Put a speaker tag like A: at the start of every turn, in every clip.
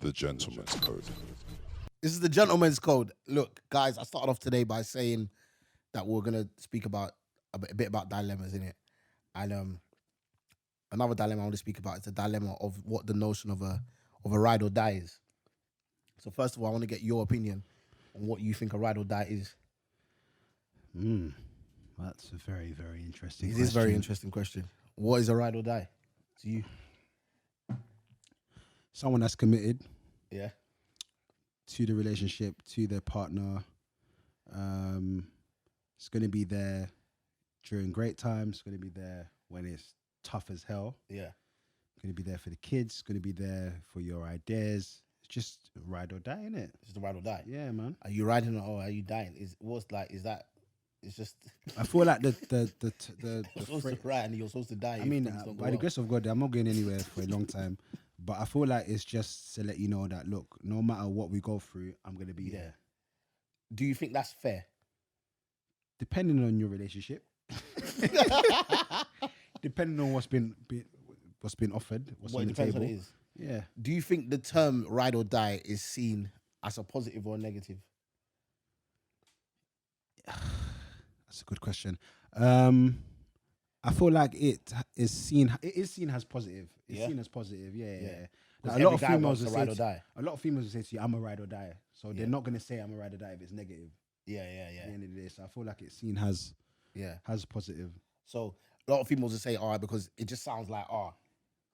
A: The Gentleman's Code.
B: This is the Gentleman's Code. Look, guys, I started off today by saying that we're gonna speak about a bit about dilemmas in it, and another dilemma I want to speak about is the dilemma of what the notion of a ride or die is. So first of all, I want to get your opinion on what you think a ride or die is.
C: That's a very, very interesting
B: It
C: question.
B: is a very interesting question. What is a ride or die to you?
C: Someone that's committed
B: Yeah.
C: to the relationship, to their partner. It's going to be there during great times. It's going to be there when it's tough as hell.
B: Yeah.
C: Going to be there for the kids. Going to be there for your ideas. It's just ride or die, innit?
B: It's just a ride or die.
C: Yeah, man.
B: Are you riding or are you dying? Is that? It's just.
C: I feel like the
B: You're supposed to ride and you're supposed to die.
C: I mean, by the grace of God, I'm not going anywhere for a long time. But I feel like it's just to let you know that, look, no matter what we go through, I'm going to be there.
B: Do you think that's fair?
C: Depending on your relationship. Depending on what's been offered, what's on the
B: depends
C: table.
B: what it is.
C: Yeah.
B: Do you think the term ride or die is seen as a positive or a negative?
C: That's a good question. I feel like it is seen as positive. It's seen as positive. Yeah. Like a lot of females will say a lot of females will say to you, I'm a ride or die. So they're not gonna say I'm a ride or die if it's negative.
B: Yeah.
C: At the end of the day. So I feel like it's seen as positive.
B: So a lot of females will say, all right, because it just sounds like,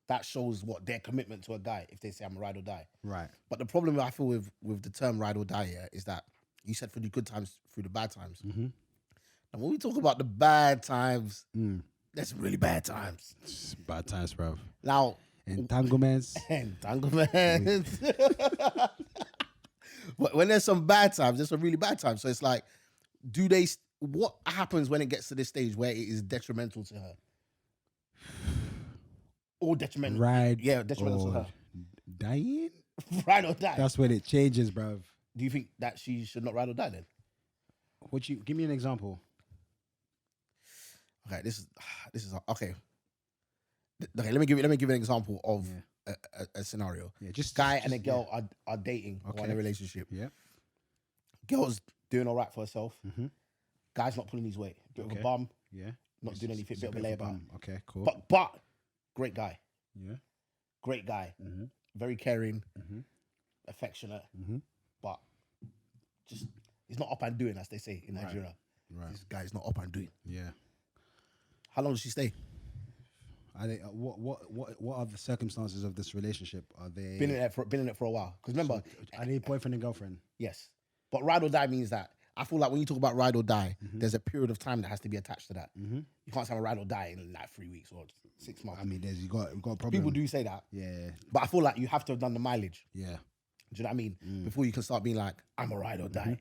B: that shows what their commitment to a guy if they say I'm a ride or die.
C: Right.
B: But the problem I feel with the term ride or die is that you said through the good times, through the bad times.
C: Mm-hmm.
B: And when we talk about the bad times, there's really bad times.
C: It's bad times, bro.
B: Now,
C: entanglements.
B: But when there's some bad times, there's some really bad times. So it's like, what happens when it gets to this stage where it is detrimental to her? Or detrimental.
C: Ride.
B: Yeah, detrimental to her.
C: Dying?
B: Ride or die.
C: That's when it changes, bro.
B: Do you think that she should not ride or die then?
C: Give me an example?
B: Okay, this is okay. Okay, let me give you an example of a scenario.
C: Yeah,
B: guy and a girl are dating or in a relationship.
C: Yeah.
B: Girl's doing all right for herself.
C: Mm-hmm.
B: Guy's not pulling his weight. Bit of a bum.
C: Yeah.
B: Not doing anything. Bit of a layabout.
C: Okay, cool.
B: But great guy.
C: Yeah.
B: Great guy.
C: Mm-hmm.
B: Very caring.
C: Mm-hmm.
B: Affectionate.
C: Mm-hmm.
B: But just he's not up and doing, as they say in Nigeria.
C: Right.
B: This guy's not up and doing.
C: Yeah.
B: How long does she stay?
C: Are they, what are the circumstances of this relationship? Are they
B: Been in it for a while? Because remember,
C: are they boyfriend and girlfriend?
B: yes. But ride or die means that I feel like when you talk about ride or die, there's a period of time that has to be attached to that.
C: Mm-hmm.
B: You can't say I'm a ride or die in like 3 weeks or 6 months.
C: I mean, you got a problem.
B: People do say that.
C: Yeah.
B: But I feel like you have to have done the mileage.
C: Yeah.
B: Do you know what I mean? Before you can start being like, I'm a ride or die.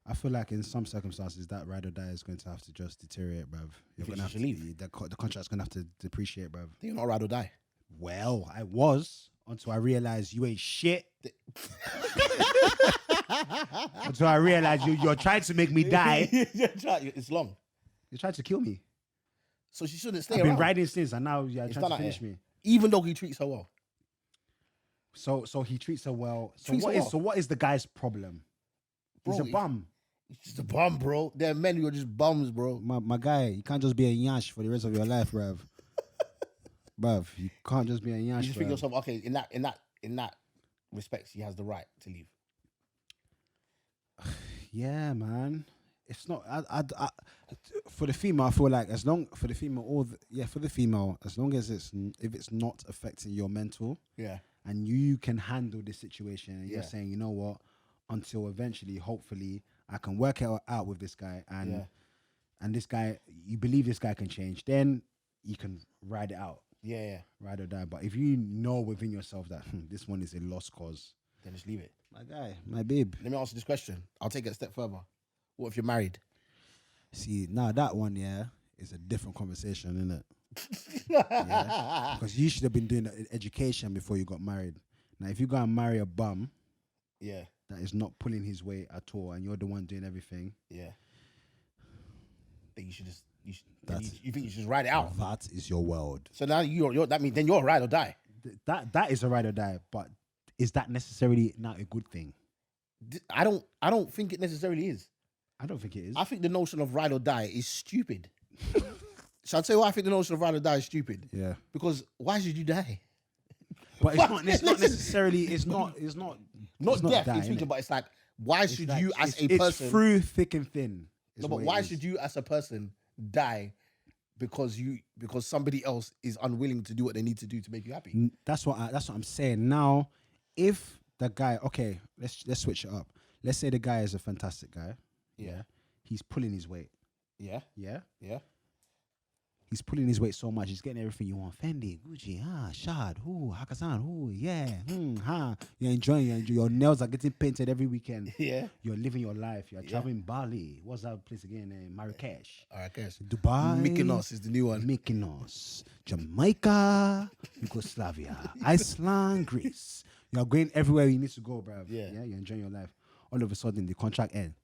C: I feel like in some circumstances that ride or die is going to have to just deteriorate, bruv. You're
B: think
C: gonna
B: she
C: have
B: should
C: to
B: leave?
C: the contract's gonna have to depreciate, bruv.
B: Then you're not a ride or die.
C: Well, I was until I realized you ain't shit. Until I realized you're trying to make me die.
B: It's long.
C: You're trying to kill me.
B: So she shouldn't stay
C: I've
B: around.
C: been riding since, and now you're
B: It's
C: trying to
B: done
C: finish
B: that, yeah.
C: me.
B: Even though he treats her well.
C: So he treats her well. So
B: Treats her well.
C: what is the guy's problem? He's
B: Bro,
C: a bum.
B: He's just a bum, bro. There are men who are just bums, bro.
C: My guy, you can't just be a yash for the rest of your life, bruv. Bruv, you can't just be a yash.
B: You just think yourself, okay, in that respect, she has the right to leave.
C: Yeah, man. It's not. I for the female, I feel like as long as long as if it's not affecting your mental, and you can handle the situation, and you're saying, you know what, until eventually, hopefully, I can work it out with this guy, and this guy, you believe this guy can change, then you can ride it out.
B: Yeah.
C: Ride or die. But if you know within yourself that this one is a lost cause,
B: Then just leave it.
C: my guy, my babe.
B: Let me ask you this question. I'll take it a step further. What if you're married?
C: See, now that one, is a different conversation, isn't it? Yeah? Because you should have been doing education before you got married. Now, if you go and marry a bum, that is not pulling his weight at all, and you're the one doing everything,
B: then you should just you think you should ride it out.
C: that is your world.
B: So now you're that means then you're a ride or die.
C: That is a ride or die, but is that necessarily not a good thing?
B: I don't think it necessarily is.
C: I don't think it is.
B: I think the notion of ride or die is stupid. Shall I tell you why I think the notion of ride or die is stupid?
C: Yeah.
B: Because why should you die?
C: But it's not necessarily. It's not
B: death
C: die,
B: in future, but it's like, why should you as a
C: it's
B: person?
C: through thick and thin.
B: No, but why should you as a person die because somebody else is unwilling to do what they need to do to make you happy?
C: That's what I'm saying. Now, if the guy, okay, let's switch it up. Let's say the guy is a fantastic guy.
B: Yeah.
C: He's pulling his weight.
B: Yeah.
C: Yeah.
B: Yeah.
C: He's pulling his weight so much. He's getting everything you want. Fendi, Gucci, Shad, Hakkasan, yeah, You're enjoying. Your nails are getting painted every weekend.
B: Yeah.
C: You're living your life. You're traveling Bali. What's that place again? Marrakesh.
B: Marrakesh.
C: Dubai.
B: Mykonos is the new one.
C: Mykonos. Jamaica. Yugoslavia. Iceland. Greece. You're going everywhere you need to go, bruv.
B: Yeah.
C: You're enjoying your life. All of a sudden, the contract ends.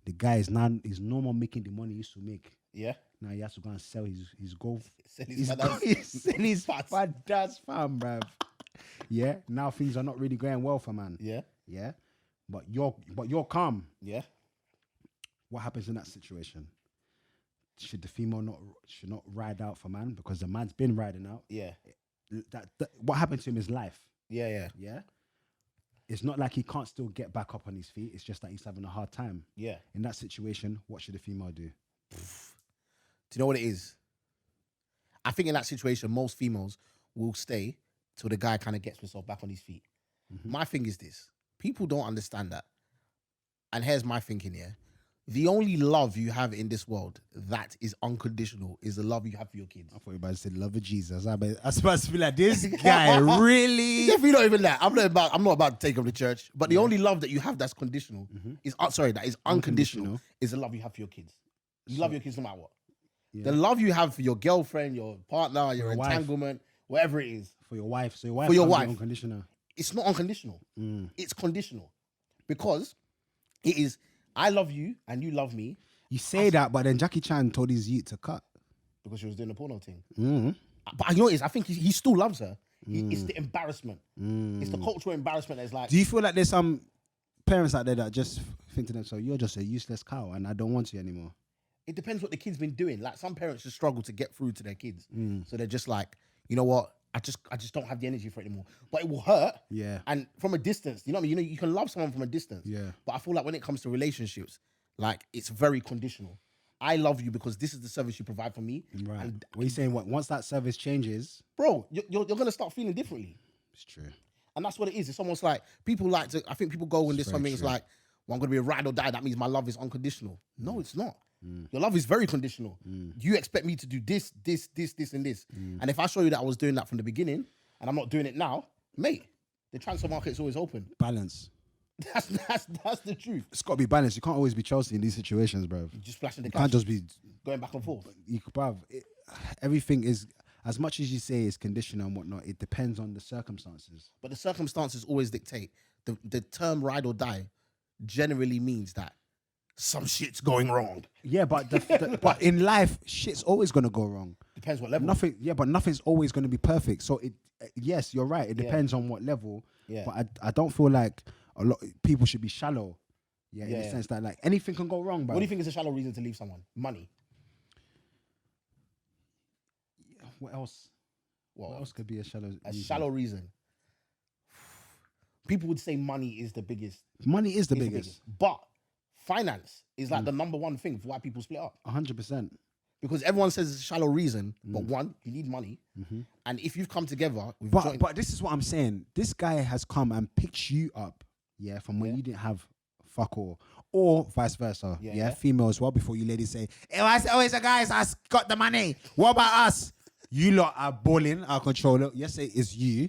C: The guy is no more making the money he used to make.
B: Yeah.
C: Now he has to go and sell his golf.
B: Sell his
C: father's farm, bruv. Yeah. Now things are not really going well for man.
B: Yeah.
C: Yeah. But you're calm.
B: Yeah.
C: What happens in that situation? Should the female not ride out for man because the man's been riding out?
B: Yeah.
C: That what happened to him is life.
B: Yeah. Yeah.
C: Yeah. It's not like he can't still get back up on his feet. It's just that he's having a hard time.
B: Yeah.
C: In that situation, what should the female do?
B: Do you know what it is? I think in that situation, most females will stay till the guy kind of gets himself back on his feet. Mm-hmm. My thing is this. People don't understand that. And here's my thinking here. The only love you have in this world that is unconditional is the love you have for your kids.
C: I thought you were about to say love of Jesus. I was supposed to be like, this guy really?
B: Definitely not even that. I'm not about to take him to church. But the only love that you have that's conditional is that is unconditional is the love you have for your kids. You love your kids no matter what. Yeah. The love you have for your girlfriend, your partner, your entanglement, whatever it is.
C: For your wife. So your wife
B: for your wife.
C: Unconditional.
B: It's not unconditional. It's conditional. Because it is, I love you and you love me.
C: You say that, but then Jackie Chan told his youth to cut.
B: Because she was doing the porno thing. But you know what it is? I think he still loves her. It's the embarrassment. It's the cultural embarrassment that's like...
C: Do you feel like there's some parents out there that just think to themselves, you're just a useless cow and I don't want you anymore?
B: It depends what the kid's been doing. Like some parents just struggle to get through to their kids. So they're just like, you know what? I just don't have the energy for it anymore. But it will hurt.
C: Yeah. And
B: from a distance, you know what I mean? You can love someone from a distance.
C: Yeah.
B: But I feel like when it comes to relationships, like it's very conditional. I love you because this is the service you provide for me.
C: Right. And what are you saying? What once that service changes,
B: bro, you're gonna start feeling differently.
C: It's true.
B: And that's what it is. It's almost like people like to. I think people go when there's something. It's like, well, I'm gonna be a ride or die. That means my love is unconditional. No, it's not. Your love is very conditional. You expect me to do this, and this. And if I show you that I was doing that from the beginning and I'm not doing it now, mate, the transfer market's always open.
C: Balance.
B: That's the truth.
C: It's got to be balanced. You can't always be Chelsea in these situations, bro.
B: You just flashing the cash.
C: You can't just be
B: going back and forth.
C: Everything is, as much as you say is conditional and whatnot, it depends on the circumstances.
B: But the circumstances always dictate. The term ride or die generally means that some shit's going wrong.
C: Yeah, but but in life, shit's always gonna go wrong.
B: Depends what level.
C: But nothing's always gonna be perfect. So yes, you're right. It depends on what level.
B: Yeah.
C: But I don't feel like a lot people should be shallow. Yeah, in the sense that like anything can go wrong. Bro.
B: What do you think is a shallow reason to leave someone? Money.
C: Yeah, what else? What else could be a shallow?
B: Shallow reason. People would say money is the biggest.
C: Money is the biggest.
B: But finance is like the number one thing for why people split up.
C: 100%.
B: Because everyone says it's a shallow reason, but one, you need money. And if you've come together...
C: But this is what I'm saying. This guy has come and picked you up, from when you didn't have fuck all. Or vice versa. Female as well, before you ladies say, it was always the guys that's got the money. What about us? You lot are balling, our controller. Yes, it is you.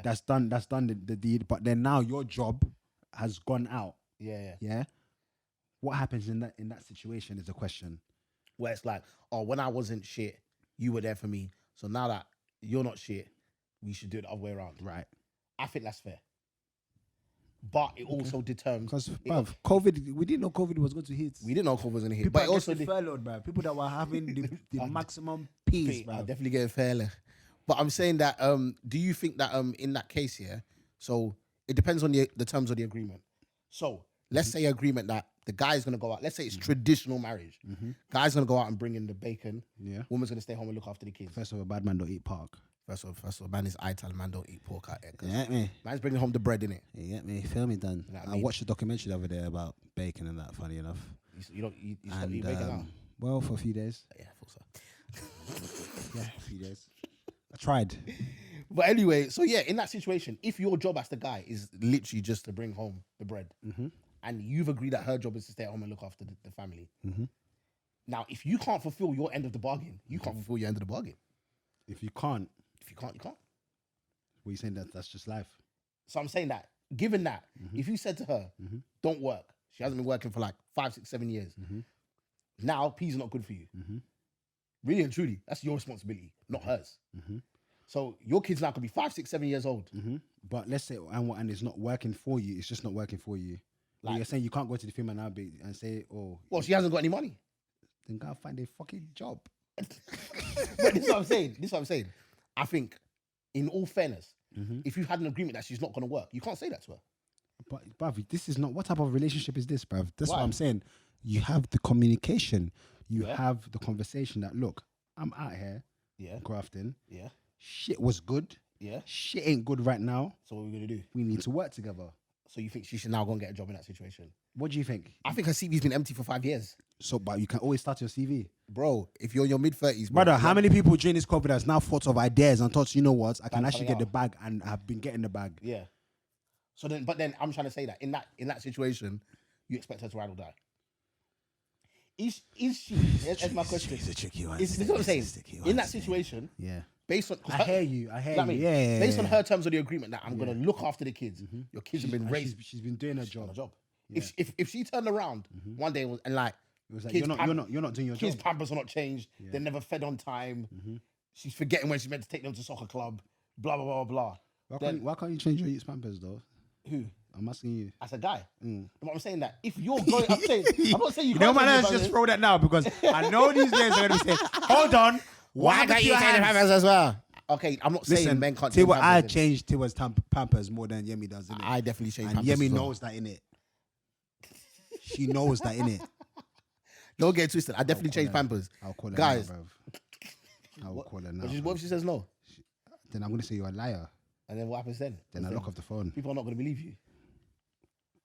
C: That's done the deed. But then now your job has gone out. Yeah. What happens in that situation is the question.
B: Where it's like, oh, when I wasn't shit, you were there for me. So now that you're not shit, we should do it the other way around.
C: Right.
B: I think that's fair. But it also determines...
C: Because, COVID, we didn't know COVID was going to hit.
B: We didn't know COVID was going to hit.
C: People but also furloughed, bro. People that were having the maximum peace, bro.
B: Definitely getting furloughed. But I'm saying that, do you think that in that case, so it depends on the terms of the agreement. So let's say agreement that the guy's gonna go out. Let's say it's traditional marriage. Guy's gonna go out and bring in the bacon.
C: Yeah.
B: Woman's gonna stay home and look after the kids.
C: First of all, bad man don't eat pork.
B: First of all, man is Ital, man don't eat pork out here.
C: You get me?
B: Man's bringing home the bread, innit?
C: You get me? Feel me, done.
B: You know what I
C: I
B: mean?
C: watched a documentary the other day about bacon and that, funny enough.
B: You don't eat, you stop eating bacon now?
C: Well, for a few days.
B: Yeah, I thought so.
C: Yeah, a few days. I tried.
B: But anyway, so yeah, in that situation, if your job as the guy is literally just to bring home the bread, and you've agreed that her job is to stay at home and look after the family, now if you can't fulfill your end of the bargain, you can't fulfill your end of the bargain.
C: If you can't,
B: you can't.
C: what are you saying? That's just life.
B: So I'm saying that, given that, if you said to her, don't work, she hasn't been working for like 5, 6, 7 years, now peas are not good for you. Really and truly, that's your responsibility, not hers. So your kids now could be 5, 6, 7 years old.
C: But let's say, and it's not working for you, it's just not working for you. Like, you're saying you can't go to the female now and say, oh.
B: Well, she hasn't got any money.
C: Then go find a fucking job.
B: But this is what I'm saying. I think, in all fairness, if you had an agreement that she's not going to work, you can't say that to her.
C: But, bruv, this is not, what type of relationship is this, bruv? That's
B: Why?
C: what I'm saying. You have the communication. You have the conversation that, look, I'm out here grafting.
B: Yeah.
C: Shit was good.
B: Yeah.
C: Shit ain't good right now.
B: So what are we going to do?
C: We need to work together.
B: So you think she should now go and get a job in that situation?
C: What do you think?
B: I think her CV's been empty for 5 years.
C: So, but you can always start your CV.
B: Bro, if you're in your mid-30s...
C: Brother, how many people during this COVID has now thought of ideas and thought, you know what, I can actually get the bag and have been getting the bag?
B: Yeah. So then, but then I'm trying to say that in that situation, you expect her to ride or die. Is she? That's my question.
C: It's a tricky one.
B: This is what I'm saying. In that situation, based on...
C: I hear you. Yeah.
B: Based on her terms of the agreement that I'm going to look after the kids, your kids have been raised.
C: She's been doing her job.
B: Yeah. If she turned around one day and like...
C: It was like, you're not doing your
B: kids'
C: job.
B: pampers are not changed. Yeah. They're never fed on time. She's forgetting when she's meant to take them to soccer club. Blah, blah, blah, blah.
C: Why can't you change your youth's pampers, though?
B: Who?
C: I'm asking you.
B: As a guy. But I'm saying that if you're going... I'm not saying you
C: can't... let's just throw that now because I know these days are going to be saying, hold on.
B: Why can't you change the pampers as well? Okay, I'm not saying men can't change pampers.
C: I changed Tiwa's pampers more than Yemi does, innit?
B: I definitely changed
C: pampers. And Yemi knows that, innit? She knows that, innit?
B: Don't get twisted. I definitely changed pampers.
C: I'll call her
B: guys.
C: now, bruv. I'll call her now.
B: What if she says no?
C: Then I'm going to say you're a liar.
B: And then what happens then?
C: Then I lock off the phone.
B: People are not going to believe you.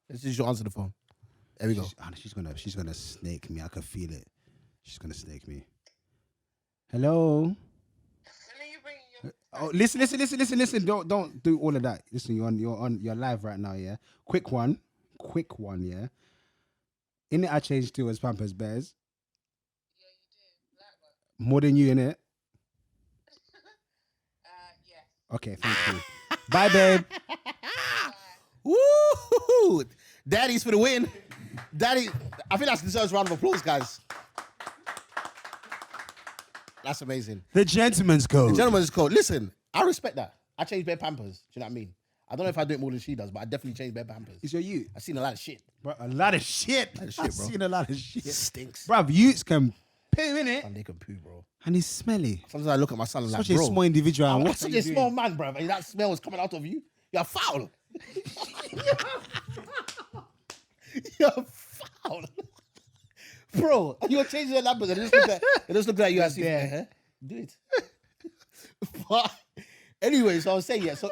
B: Let's just answer the phone. There we go.
C: She's gonna snake me. I can feel it. She's gonna snake me. Hello. Oh, listen. Don't do all of that. Listen, you're live right now, yeah. Quick one, yeah. In it, I changed to as Pampers Bears.
A: Yeah, you do.
C: More than you, innit?
A: Yeah.
C: Okay, thank you. Bye, babe.
B: Woo! Daddy's for the win. Daddy, I think that deserves a round of applause, guys. That's amazing.
C: The gentleman's code.
B: The gentleman's code. Listen, I respect that. I change bare pampers. Do you know what I mean? I don't know if I do it more than she does, but I definitely change bare pampers.
C: It's your youth.
B: I've seen a lot of shit.
C: Bro, a lot of shit.
B: Bro.
C: I've seen a lot of shit.
B: It stinks.
C: Bro, youths can poo, innit?
B: And they can poo, bro.
C: And he's smelly.
B: Sometimes I look at my son and like,
C: such a small individual.
B: I'm
C: what's
B: such a small man, bro. And that smell is coming out of you. You're foul. You're foul. Bro, you're changing the numbers and it just look like you have seen there. Do it. But anyway, so I was saying, yeah, so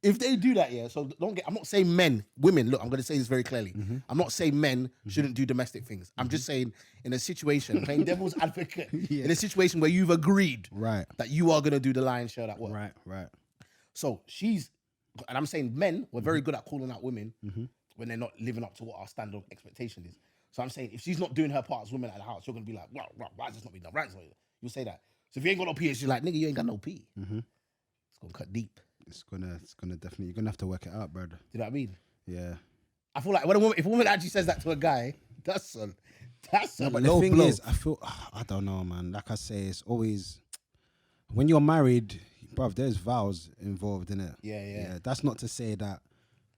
B: if they do that, yeah, so I'm not saying men, women, look, I'm going to say this very clearly. I'm not saying men shouldn't do domestic things. I'm just saying in a situation, playing devil's advocate, in a situation where you've agreed that you are going to do the lion's share of that work.
C: Right.
B: So and I'm saying men were very good at calling out women when they're not living up to what our standard of expectation is. So I'm saying if she's not doing her part as woman at the house, you're going to be like, why is this not being done? Right, you'll say that. So if you ain't got no P, she's like, nigga, you ain't got no P. It's going to cut deep.
C: It's gonna definitely, you're gonna have to work it out, brother.
B: Do you know what I mean?
C: Yeah.
B: I feel like if a woman actually says that to a guy, that's a
C: but
B: low
C: the thing
B: blow.
C: is, I don't know, man. Like I say, it's always when you're married, bruv, there's vows involved in it.
B: Yeah.
C: That's not to say that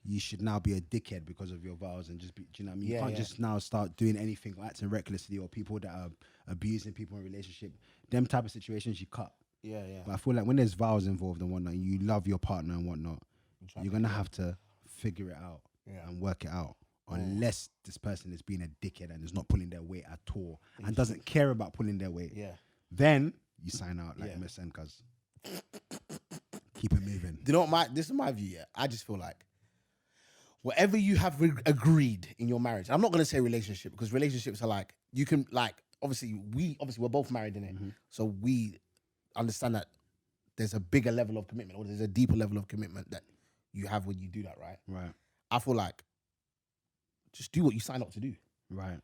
C: you should now be a dickhead because of your vows and just be, do you know what I mean? You can't just now start doing anything or acting recklessly, or people that are abusing people in a relationship. Them type of situations you cut.
B: Yeah.
C: But I feel like when there's vows involved and whatnot, you love your partner and whatnot, you're gonna have to figure it out and work it out. Unless this person is being a dickhead and is not pulling their weight at all and doesn't care about pulling their weight. Yeah. Then you sign out like MSN, cuz. Keep it moving.
B: Do you know this is my view, I just feel like whatever you have agreed in your marriage, I'm not going to say relationship because relationships are like, you can like, obviously we're both married in it. So we understand that there's a bigger level of commitment or there's a deeper level of commitment that you have when you do that, right?
C: Right.
B: I feel like just do what you sign up to do.
C: Right.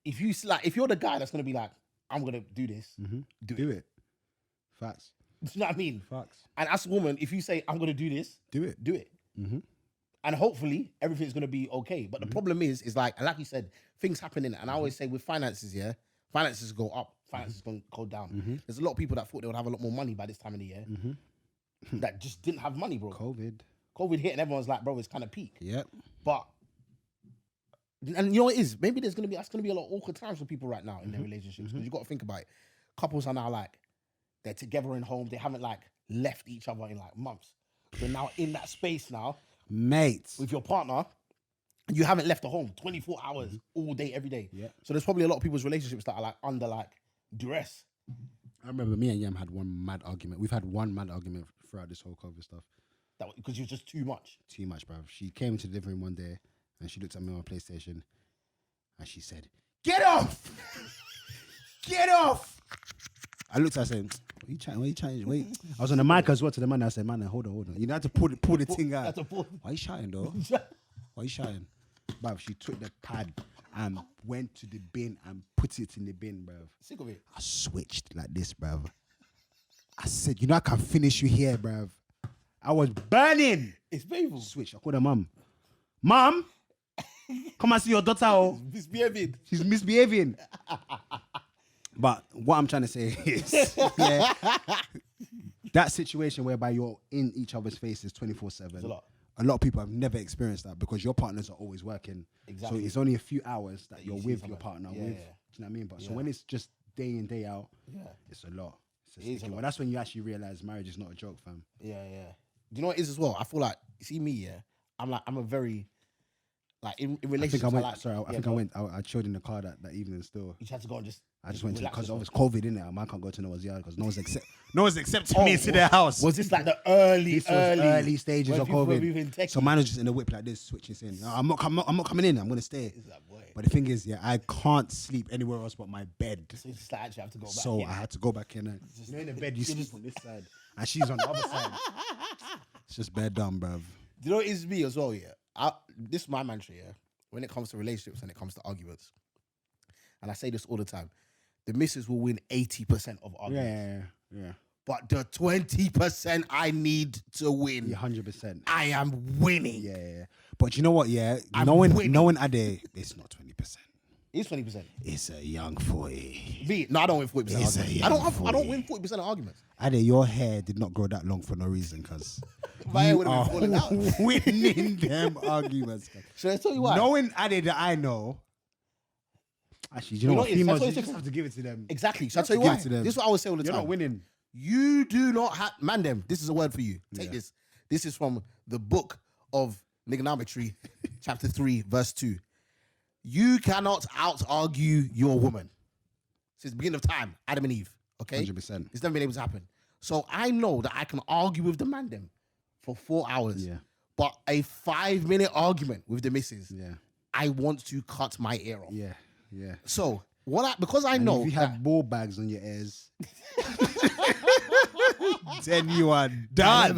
B: If you're the guy that's going to be like, I'm going to do this,
C: do it. Facts.
B: Do you know what I mean?
C: Facts.
B: And as a woman, if you say, I'm going to do this, do it. And hopefully everything's going to be okay. But the problem is like you said, things happen in it. And I always say with finances, finances go up, finances go down. There's a lot of people that thought they would have a lot more money by this time of the year that just didn't have money, bro. COVID hit and everyone's like, bro, it's kind of peak.
C: Yep.
B: But, and you know what it is? Maybe that's going to be a lot of awkward times for people right now in their relationships. Because you got to think about it. Couples are now like, they're together in homes. They haven't like left each other in like months. They're now in that space now.
C: Mates.
B: With your partner. You haven't left the home 24 hours all day, every day.
C: Yeah.
B: So there's probably a lot of people's relationships that are like under like duress.
C: I remember me and Yam had one mad argument. We've had one mad argument throughout this whole COVID stuff.
B: Because you was just too much.
C: Too much, bruv. She came into the living room one day and she looked at me on my PlayStation and she said, "Get off! Get off!" I looked at her and said, What are you trying? Wait. I was on the mic as well to the man. I said, man, hold on. You had to pull the thing out. Why are you shouting, though? Why are you shouting? Bruv, she took the pad and went to the bin and put it in the bin, bruv.
B: Sick of it.
C: I switched like this, bruv. I said, I can finish you here, bruv. I was burning.
B: It's painful.
C: Switch. I called her mum. Mum, come and see your daughter. Oh.
B: Misbehaving.
C: She's misbehaving. But what I'm trying to say is, that situation whereby you're in each other's faces 24/7. A lot of people have never experienced that because your partners are always working. Exactly. So it's only a few hours that you're with your partner. Do you know what I mean? But so when it's just day in, day out, it's a lot. It's a lot. That's when you actually realize marriage is not a joke, fam.
B: Yeah. Do you know what it is as well? I feel like, you see me, I'm a very, like in relationships.
C: I chilled in the car that evening still.
B: You had to go and
C: I just went to, because it was COVID in there. Man can't go to no one's yard because no one's accepting me into their house.
B: Was this like the early
C: stages of COVID? So man was just in the whip like this, switching saying, "No, I'm not coming in. I'm gonna stay." But the thing is, I can't sleep anywhere else but my bed.
B: So you just actually have to go back.
C: So I had to go back in. And in the bed, you sleep on this side, and she's on the other side. It's just bed dumb, bruv.
B: Do you know what it is me as well? This is my mantra. When it comes to relationships and it comes to arguments, and I say this all the time. The missus will win 80% of arguments. Yeah. But the 20% I need to win,
C: 100%.
B: I am winning.
C: Yeah. But you know what? Knowing Ade, it's not 20%.
B: It's 20%.
C: It's a young 40.
B: No, I don't win 40%. I don't win 40% of arguments.
C: Ade, your hair did not grow that long for no reason, cuz
B: my hair would have been falling out.
C: Winning them arguments.
B: Should I tell you why?
C: Knowing Ade that I know. Actually, you know what? Females, you just have to give it to them.
B: Exactly. So I'll tell you why. This is what I always say all the time.
C: You're not winning.
B: You do not have... Man, them. This is a word for you. Take this. This is from the book of Nigonometry, chapter 3, verse 2. You cannot out-argue your woman. Since the beginning of time, Adam and Eve. Okay?
C: 100%.
B: It's never been able to happen. So I know that I can argue with the man them for 4 hours.
C: Yeah.
B: But a 5-minute argument with the missus,
C: yeah,
B: I want to cut my ear off.
C: Yeah.
B: So because I know
C: if you have ball bags on your ears, then you are done.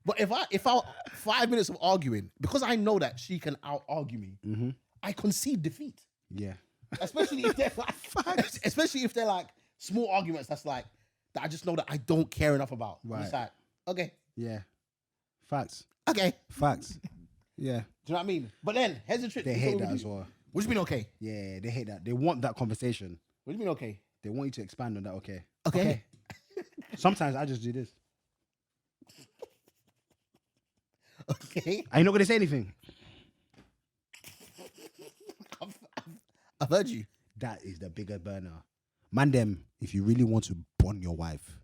B: But if I 5 minutes of arguing, because I know that she can out argue me, I concede defeat.
C: Yeah.
B: Especially if they're like small arguments that I just know that I don't care enough about.
C: Right.
B: It's like, okay.
C: Yeah. Facts.
B: Okay.
C: Facts. Yeah.
B: Do you know what I mean? But then here's the trick.
C: They hate that as well.
B: What do you mean okay?
C: Yeah, they hate that. They want that conversation.
B: What do you mean okay?
C: They want you to expand on that okay.
B: Okay.
C: Sometimes I just do this.
B: Okay.
C: Are you not going to say anything?
B: I've heard you.
C: That is the bigger burner. Man, them, if you really want to bond your wife,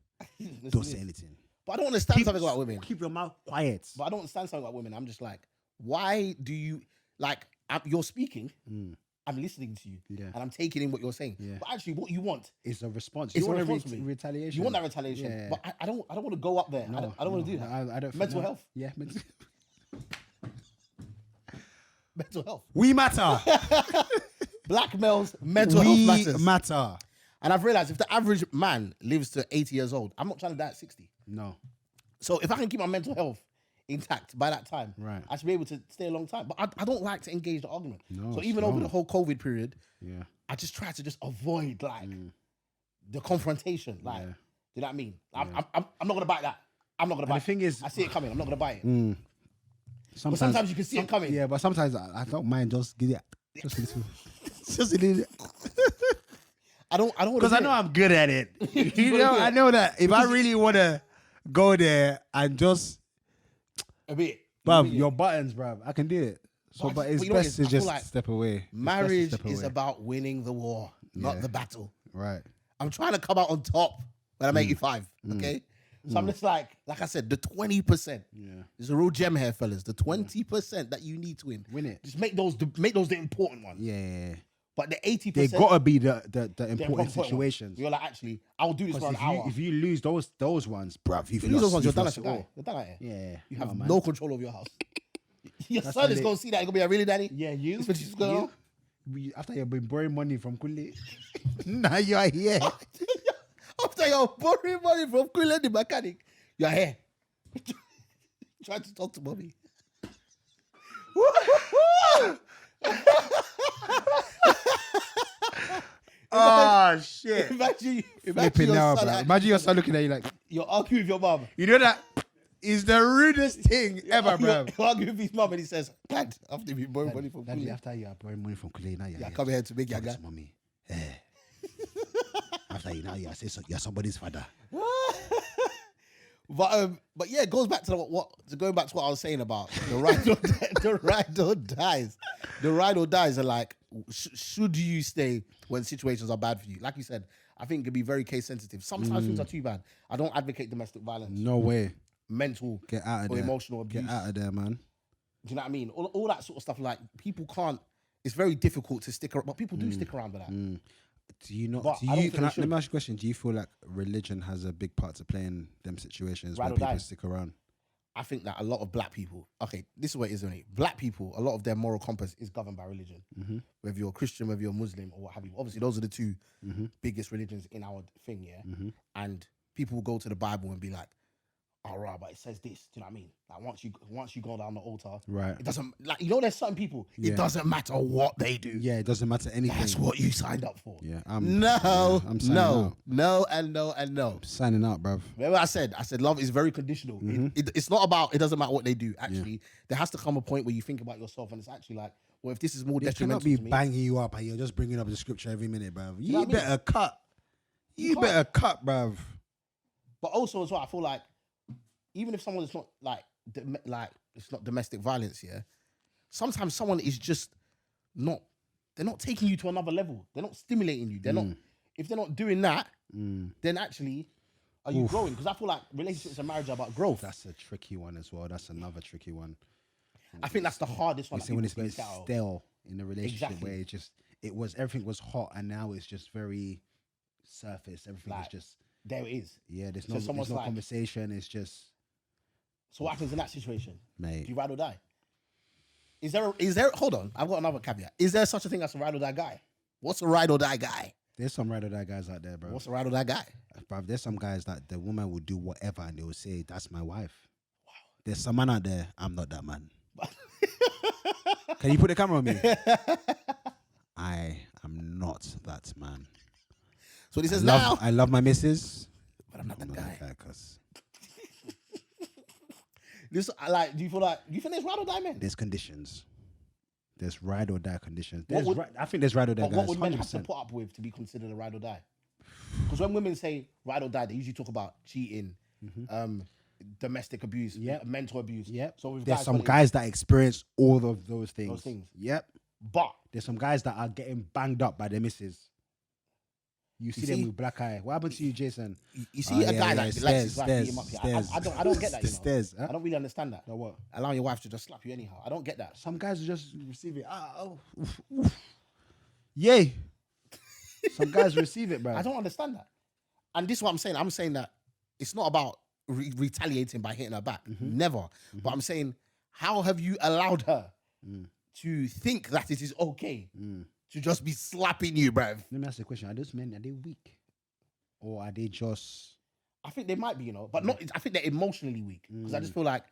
C: don't say anything.
B: But I don't understand something about women.
C: Keep your mouth quiet.
B: But I don't understand something about women. I'm just like, why do you like? You're speaking. I'm listening to you, and I'm taking in what you're saying. Yeah. But actually, what you want
C: is a response.
B: You
C: want
B: a
C: retaliation.
B: You want that retaliation. Yeah. But I don't want to go up there. No, I don't want to do that.
C: I don't.
B: Mental health.
C: Yeah.
B: Mental health.
C: We matter.
B: Black males, mental health matters.
C: We matter.
B: And I've realized if the average man lives to 80 years old, I'm not trying to die at 60.
C: No.
B: So if I can keep my mental health intact by that time,
C: right,
B: I should be able to stay a long time. But I don't like to engage the argument.
C: No,
B: so even over the whole COVID period,
C: yeah,
B: I just try to just avoid like the confrontation. Like, do you know what I mean? I'm not gonna bite that. I'm not gonna bite.
C: The thing is,
B: I see it coming. I'm not gonna bite it. Sometimes you can see it coming.
C: Yeah, but sometimes I don't mind just give it. Just a little.
B: I don't
C: because I know I'm good at it. You know, I know that if I really want to go there and just
B: a bit,
C: bruv, your buttons, bruv, I can do it. So, but it's best to just like
B: step
C: away.
B: Marriage is about winning the war, not the battle.
C: Right.
B: I'm trying to come out on top when I'm 85. Okay. So I'm just like I said, the 20%. Yeah. There's a real gem here, fellas. The 20% that you need to win it. Just make those the important ones.
C: Yeah.
B: But the 80%,
C: they gotta be the important situations.
B: You're like, actually, I'll do this for an hour.
C: If you lose those ones, bruv, if
B: you lose those ones, you're done at You're done at it.
C: Yeah.
B: You have no control over your house. Your son is gonna see that. He's gonna be a really daddy.
C: Yeah, you.
B: That's what she's going
C: after you've been borrowing money from Kule, now you are here.
B: After you're borrowing money from Kule, the mechanic, you're here. Trying to talk to mommy.
C: Oh shit!
B: Imagine
C: your son looking at you like
B: you're arguing with your mom.
C: You know that is the rudest thing ever, bro.
B: You're arguing with his mom and he says, "Dad, after you borrowing money from Kule,
C: after you are borrowing money from Kule, now you're
B: come here to make your guy,
C: mommy. After you now you're somebody's father."
B: But yeah, it goes back to what I was saying about the ride or dies. The ride or dies are like, should you stay when situations are bad for you? Like you said, I think it can be very case sensitive. Sometimes things are too bad. I don't advocate domestic violence.
C: No way.
B: Mental
C: get out of
B: or
C: there.
B: Emotional abuse.
C: Get out of there, man.
B: Do you know what I mean? All that sort of stuff. Like people can't. It's very difficult to stick around, but people do stick around with that.
C: Do you not?
B: But
C: let me ask you a question. Do you feel like religion has a big part to play in them situations where people stick around?
B: I think that a lot of black people, okay, this is what it is, isn't it? Black people, a lot of their moral compass is governed by religion. Whether you're Christian, whether you're Muslim, or what have you. Obviously, those are the two biggest religions in our thing, yeah? And people will go to the Bible and be like, all right, but it says this. Do you know what I mean? Like once you go down the altar,
C: right?
B: It doesn't there's certain people. Yeah. It doesn't matter what they do.
C: Yeah, it doesn't matter anything.
B: That's what you signed up for.
C: Yeah,
B: I'm signing out. No. I'm
C: signing out, bruv.
B: Remember, I said love is very conditional. It's not about it doesn't matter what they do. Actually, there has to come a point where you think about yourself, and it's actually like, well, if this is more detrimental to me,
C: cannot be banging you up and you're just bringing up the scripture every minute, bruv. You better cut. You better cut, bruv.
B: But also as well, I feel like, even if someone is not like it's not domestic violence, yeah. Sometimes someone is just not. They're not taking you to another level. They're not stimulating you. They're not. If they're not doing that, then actually, are you growing? Because I feel like relationships and marriage are about growth.
C: That's a tricky one as well. That's another tricky one.
B: I think that's the hardest one.
C: When it's very stale in a relationship where everything was hot and now it's just very surface. Everything is just
B: there. It is.
C: Yeah, there's no conversation. It's just.
B: So what happens in that situation?
C: Mate.
B: Do you ride or die? Is there hold on, I've got another caveat. Is there such a thing as a ride or die guy? What's a ride or die guy?
C: There's some ride or die guys out there, bro.
B: What's a ride or die guy?
C: Bro, there's some guys that the woman will do whatever and they will say, that's my wife. Wow. There's some man out there, I'm not that man. Can you put the camera on me? I am not that man.
B: So he says
C: I love my missus,
B: but I'm not that guy.
C: Cause
B: this do you think there's ride or die men?
C: There's conditions. There's ride or die conditions. I think there's ride or die guys.
B: What would men have to put up with to be considered a ride or die? Because when women say ride or die, they usually talk about cheating, domestic abuse, mental abuse.
C: Yep.
B: So
C: there's some guys that experience all of those things.
B: Those things.
C: Yep.
B: But
C: there's some guys that are getting banged up by their missus. You see them with black eye. What happened to you, Jason?
B: You see a guy that likes his wife beat him up. I don't get that. You know?
C: Stairs.
B: I don't really understand that.
C: No, what?
B: Allowing your wife to just slap you anyhow. I don't get that.
C: Some guys will just receive it. Yay. Some guys receive it, bro.
B: I don't understand that. And this is what I'm saying. I'm saying that it's not about retaliating by hitting her back. Never. But I'm saying, how have you allowed her to think that it is okay to just be slapping you, bruv?
C: Let me ask you a question. Are those men, are they weak? Or are they just...
B: I think they might be, you know, but not. I think they're emotionally weak. Because I just feel like,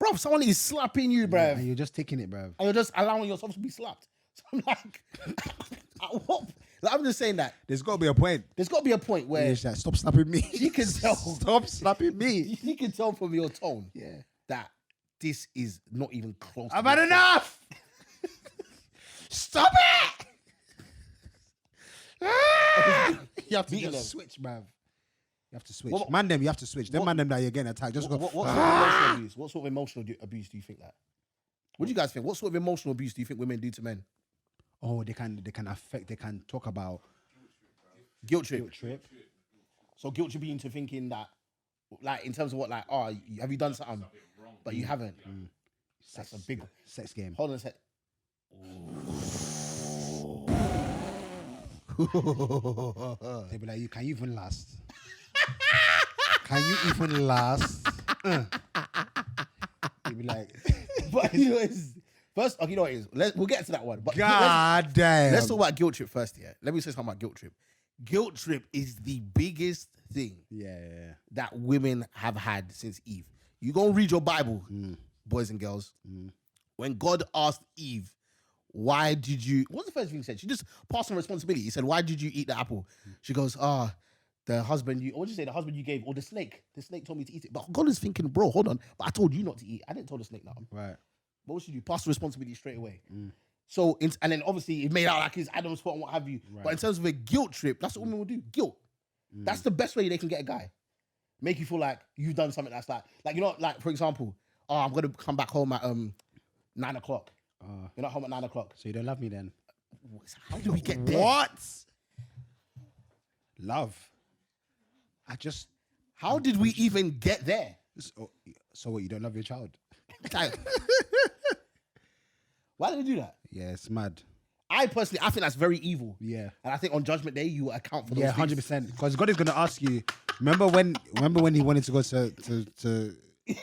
B: bruv, someone is slapping you, bruv.
C: And you're just taking it, bruv.
B: And you're just allowing yourself to be slapped. So I'm like, at what? Like, I'm just saying that.
C: There's got to be a point.
B: There's got to be a point where...
C: Like, stop slapping me.
B: She can tell.
C: Stop slapping me.
B: You can tell from your tone
C: Yeah.
B: that this is not even close.
C: I've had enough. Stop it. You have to
B: Beating
C: just
B: them.
C: switch, bruv. You have to switch.
B: What-
C: Man, them, you have to switch. Them man, them that you're getting attacked. Just go.
B: What sort of emotional abuse? What sort of emotional abuse do you think that? What do you guys think? What sort of emotional abuse do you think women do to men?
C: Oh, they can affect. They can talk about
B: Guilt trip.
C: guilt trip.
B: So guilt trip into thinking that, like, in terms of what, like, oh, have you done something, but you haven't? That's a big
C: Sex game.
B: Hold on a sec.
C: They'll be like, can you even last? Can you even last? They'll be like,
B: But you know, first, okay, you know what it is. We'll get to that one. But
C: God damn.
B: let's talk about guilt trip first. Yeah, let me say something about guilt trip. Guilt trip is the biggest thing
C: Yeah.
B: that women have had since Eve. You go and read your Bible, boys and girls. When God asked Eve, why did you... What's the first thing he said? She just passed on responsibility. He said, why did you eat the apple? She goes, the husband you... What did you say? The husband you gave, or the snake. The snake told me to eat it. But God is thinking, bro, hold on. But I told you not to eat. I didn't tell the snake nothing.
C: Right.
B: What should you do? Pass the responsibility straight away. So, and then obviously it made out like it's Adam's fault and what have you.
C: Right.
B: But in terms of a guilt trip, that's what women will do. Guilt. That's the best way they can get a guy. Make you feel like you've done something that's like, you know, like, for example, I'm going to come back home at 9 o'clock. You're not home at 9 o'clock.
C: So you don't love me then?
B: How do we get there?
C: What? Love.
B: How did we even get there?
C: So what, you don't love your child?
B: Like, why did we do that?
C: Yeah, it's mad.
B: I think that's very evil.
C: Yeah.
B: And I think on Judgment Day, you will account for those
C: Yeah,
B: things.
C: 100%. Because God is going to ask you, remember when he wanted to go to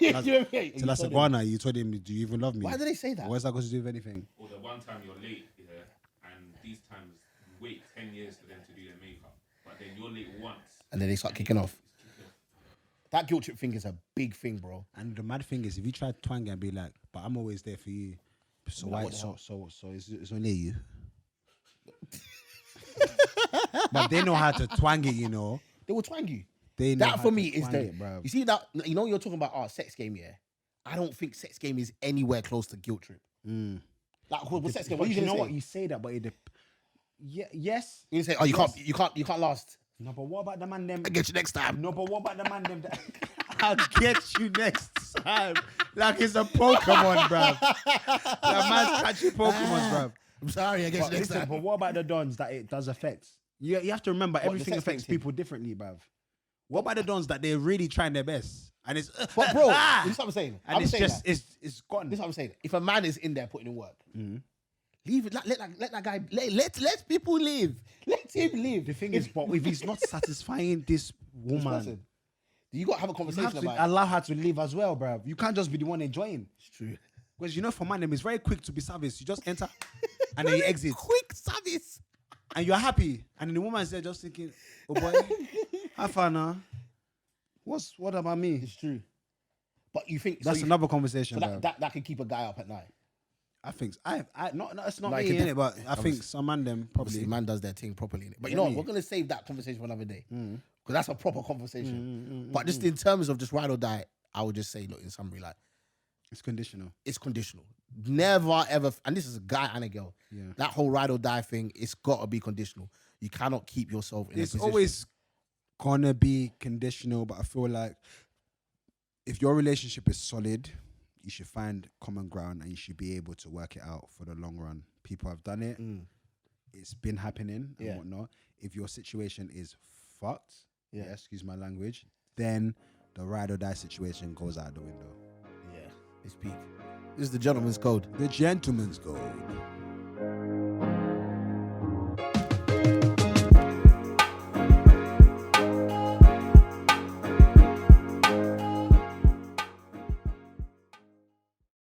C: La Seguana, you told him, do you even love me?
B: Why did they say that?
C: What's that got to do with anything?
D: Or the one time you're late, and these times you wait 10 years for them to do their makeup, but then you're late once.
B: And then they start kicking off. That guilt trip thing is a big thing, bro.
C: And the mad thing is, if you try to twang and be like, but I'm always there for you, so why? So it's only you. But they know how to twang it, you know.
B: They will twang you.
C: They know
B: That
C: how
B: for
C: to
B: me is
C: twang it, bruv.
B: you see that, you know, you're talking about sex game, yeah. I don't think sex game is anywhere close to guilt trip. Like, what sex game? What are you
C: know
B: gonna say?
C: what you say that, but yes.
B: You say, oh, you can't last.
C: No, but what about the man them?
B: I'll get you next time.
C: No, but what about the man them? I'll get you next time. Like it's a Pokemon, bruv. That man's catching Pokemon, bruv.
B: I'm sorry, I get you next time.
C: But what about the dons that it does affect? You have to remember everything
B: sex game
C: affects
B: thing?
C: people differently, bruv. What about the dons that they're really trying their best? And it's
B: But bro, this is what I'm saying.
C: and
B: I'm
C: it's
B: saying
C: just
B: that.
C: it's gone.
B: This is what I'm saying. If a man is in there putting in work, leave it. Let that guy. Let people live. Let him live.
C: The thing is, but if he's not satisfying this woman,
B: person, you got to have a
C: you
B: conversation
C: have to
B: about it.
C: allow her to live as well, bruv. You can't just be the one enjoying.
B: It's true.
C: Because you know, for man, them, it's very quick to be service. You just enter and then you exit.
B: Quick service.
C: And you're happy. And then the woman's there just thinking, oh boy, have fun now. What about me?
B: It's true. But you think
C: That's another conversation,
B: so
C: bruv.
B: that could keep a guy up at night.
C: I think it's not
B: No, it
C: me,
B: could
C: innit? But I think some man them
B: Obviously,
C: probably.
B: man does their thing properly. Innit? But you
C: Yeah,
B: know what?
C: me.
B: We're going to save that conversation for another day. Because that's a proper conversation. But just in terms of just ride or die, I would just say, look, in summary, like,
C: It's conditional.
B: it's conditional. Never, ever, and this is a guy and a girl.
C: Yeah.
B: That whole ride or die thing, it's got to be conditional. You cannot keep yourself in a
C: It's
B: position.
C: always gonna be conditional, but I feel like if your relationship is solid, you should find common ground and you should be able to work it out for the long run. People have done it. It's been happening and whatnot. if your situation is fucked, excuse my language, then the ride or die situation goes out the window.
B: Yeah, it's peak. This is the gentleman's code.
C: The gentleman's code.